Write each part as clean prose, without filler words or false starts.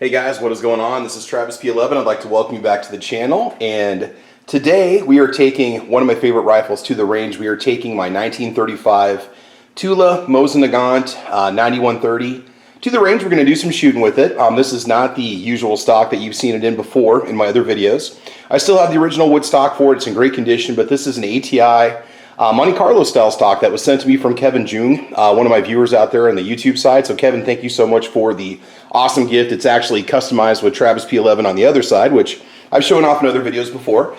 Hey guys, what is going on? This is Travis P11. I'd like to welcome you back to the channel. And today we are taking one of my favorite rifles to the range. We are taking my 1935 Tula Mosin Nagant 9130 to the range. We're going to do some shooting with it. This is not the usual stock that you've seen it in before in my other videos. I still have the original wood stock for it. It's in great condition, but this is an ATI Monte Carlo style stock that was sent to me from Kevin Jung, one of my viewers out there on the YouTube side. So Kevin, thank you so much for the awesome gift. It's actually customized with Travis P11 on the other side, which I've shown off in other videos before.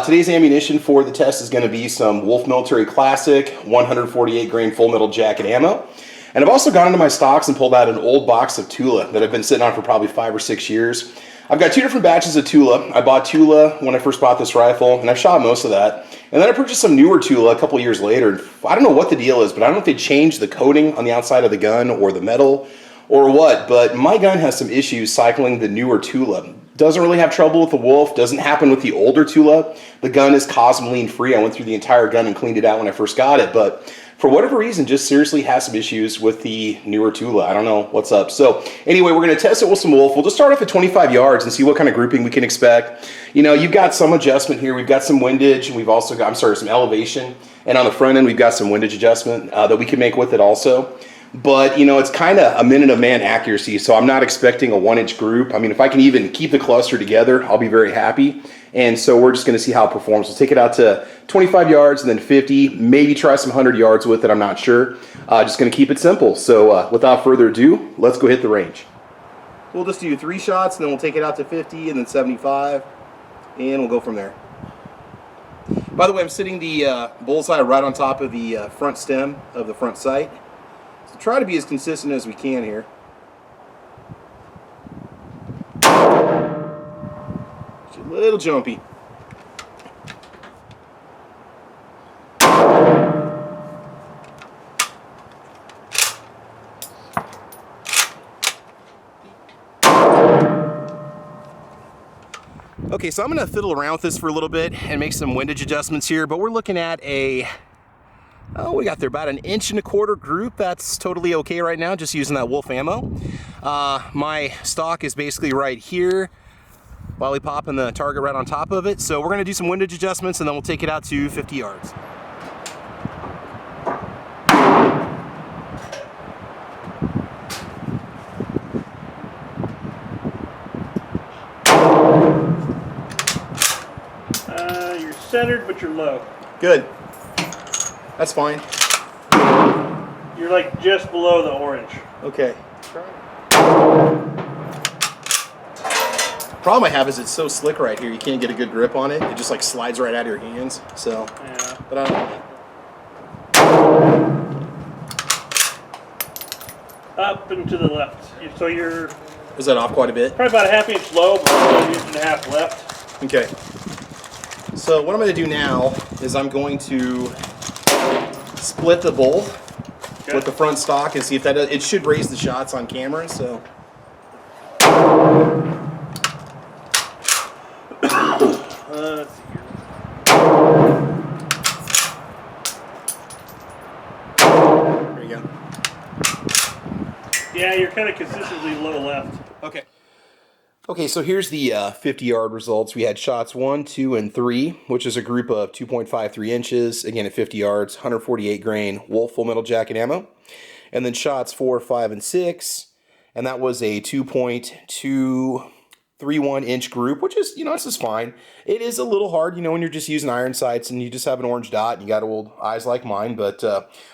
Today's ammunition for the test is going to be some Wolf Military Classic 148 grain full metal jacket ammo. And I've also gone into my stocks and pulled out an old box of Tula that I've been sitting on for probably 5 or 6 years. I've got 2 different batches of Tula. I bought Tula when I first bought this rifle, and I've shot most of that. And then I purchased some newer Tula a couple years later. I don't know what the deal is, but I don't know if they changed the coating on the outside of the gun or the metal or what, but my gun has some issues cycling the newer Tula. Doesn't really have trouble with the Wolf, doesn't happen with the older Tula. The gun is cosmoline free. I went through the entire gun and cleaned it out when I first got it, but for whatever reason, just seriously has some issues with the newer Tula. I don't know what's up. So anyway, we're going to test it with some Wolf. We'll just start off at 25 yards and see what kind of grouping we can expect. You know, you've got some adjustment here. We've got some windage, and we've also got, some elevation. And on the front end, we've got some windage adjustment that we can make with it also. But, you know, it's kind of a minute of man accuracy, so I'm not expecting a 1-inch group. I mean, if I can even keep the cluster together, I'll be very happy. And so we're just going to see how it performs. We'll take it out to 25 yards and then 50, maybe try some 100 yards with it, I'm not sure. Just going to keep it simple. So without further ado, let's go hit the range. We'll just do 3 shots, and then we'll take it out to 50 and then 75, and we'll go from there. By the way, I'm sitting the bullseye right on top of the front stem of the front sight. So try to be as consistent as we can here. Just a little jumpy. Okay, so I'm going to fiddle around with this for a little bit and make some windage adjustments here, but we're looking at a, we got there about an 1.25 inch group. That's totally okay right now, just using that Wolf ammo. My stock is basically right here, while popping the target right on top of it. So we're going to do some windage adjustments, and then we'll take it out to 50 yards. You're centered, but you're low. Good. That's fine. You're like just below the orange. Okay. Problem I have is it's so slick right here, you can't get a good grip on it. It just like slides right out of your hands. So, yeah. But I don't. Up and to the left. So you're. Is that off quite a bit? Probably about a 1/2 inch low, but 1.5 left. Okay. So what I'm going to do now is I'm going to split the bolt with the front stock and see if that does, it should raise the shots on camera. So. Let's see here. There you go. Yeah, you're kind of consistently low left. Okay. Okay, so here's the 50-yard results. We had shots 1, 2, and 3, which is a group of 2.53 inches, again at 50 yards, 148 grain Wolf full metal jacket ammo. And then shots 4, 5, and 6, and that was a 2.231 inch group, which is, you know, this is fine. It is a little hard, you know, when you're just using iron sights and you just have an orange dot and you got old eyes like mine. But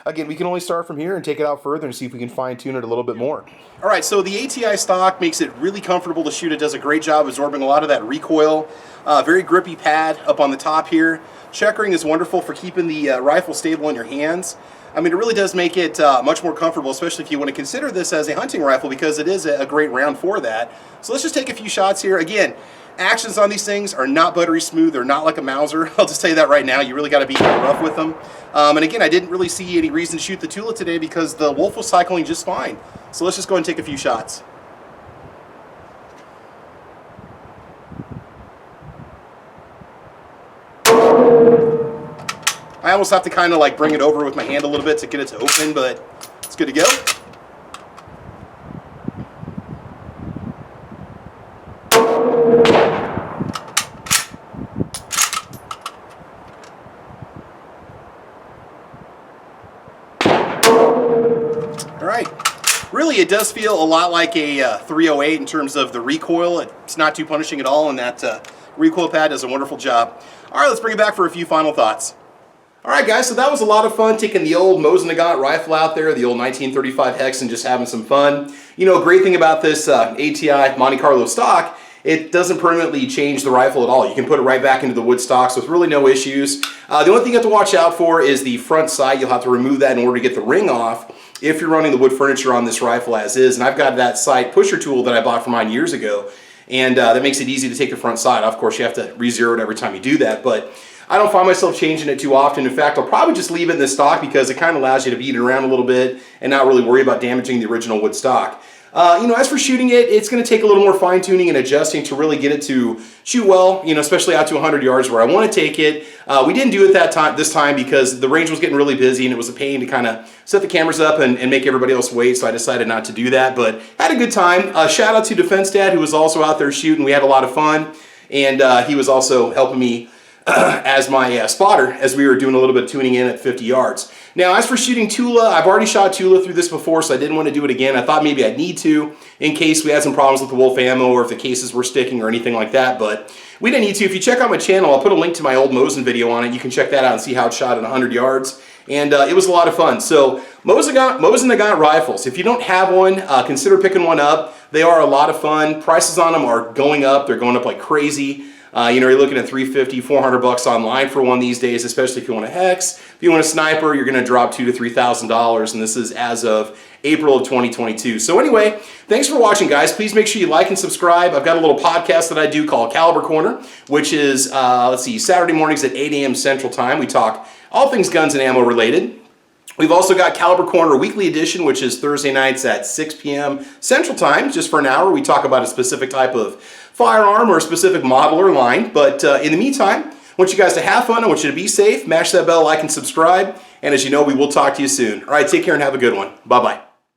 again, we can only start from here and take it out further and see if we can fine tune it a little bit more. All right, so the ATI stock makes it really comfortable to shoot. It does a great job absorbing a lot of that recoil. Very grippy pad up on the top here. Checkering is wonderful for keeping the rifle stable in your hands. I mean, it really does make it much more comfortable, especially if you want to consider this as a hunting rifle, because it is a great round for that. So let's just take a few shots here. Again, actions on these things are not buttery smooth. They're not like a Mauser. I'll just tell you that right now. You really got to be rough with them. And again, I didn't really see any reason to shoot the Tula today because the Wolf was cycling just fine. So let's just go ahead and take a few shots. I almost have to kind of like bring it over with my hand a little bit to get it to open, but it's good to go. it does feel a lot like a 308 in terms of the recoil. It's not too punishing at all, and that recoil pad does a wonderful job. All right, let's bring it back for a few final thoughts. All right, guys, so that was a lot of fun taking the old Mosin Nagant rifle out there, the old 1935 hex, and just having some fun. You know, a great thing about this ATI Monte Carlo stock, it doesn't permanently change the rifle at all. You can put it right back into the wood stock, so with really no issues. The only thing you have to watch out for is the front sight. You'll have to remove that in order to get the ring off if you're running the wood furniture on this rifle as is. And I've got that sight pusher tool that I bought for mine years ago, and that makes it easy to take the front sight. Of course, you have to re-zero it every time you do that, but I don't find myself changing it too often. In fact, I'll probably just leave it in this stock because it kind of allows you to beat it around a little bit and not really worry about damaging the original wood stock. You know, as for shooting it, it's going to take a little more fine-tuning and adjusting to really get it to shoot well, you know, especially out to 100 yards where I want to take it. We didn't do it this time because the range was getting really busy and it was a pain to kind of set the cameras up and make everybody else wait, so I decided not to do that, but had a good time. Shout out to Defense Dad, who was also out there shooting. We had a lot of fun, and he was also helping me as my spotter as we were doing a little bit of tuning in at 50 yards. Now, as for shooting Tula, I've already shot Tula through this before, so I didn't want to do it again. I thought maybe I'd need to in case we had some problems with the Wolf ammo or if the cases were sticking or anything like that, but we didn't need to. If you check out my channel, I'll put a link to my old Mosin video on it. You can check that out and see how it shot at 100 yards, and it was a lot of fun. So Mosin Nagant rifles, if you don't have one, consider picking one up. They are a lot of fun. Prices on them are going up. They're going up like crazy. You know, you're looking at $350, $400 online for one these days, especially if you want a hex. If you want a sniper, you're going to drop $2,000 to $3,000, and this is as of April of 2022. So anyway, thanks for watching, guys. Please make sure you like and subscribe. I've got a little podcast that I do called Caliber Corner, which is, let's see, Saturday mornings at 8 a.m. Central Time. We talk all things guns and ammo related. We've also got Caliber Corner Weekly Edition, which is Thursday nights at 6 p.m. Central Time, just for an hour. We talk about a specific type of firearm or a specific model or line. But in the meantime, I want you guys to have fun. I want you to be safe. Mash that bell, like, and subscribe. And as you know, we will talk to you soon. All right, take care and have a good one. Bye-bye.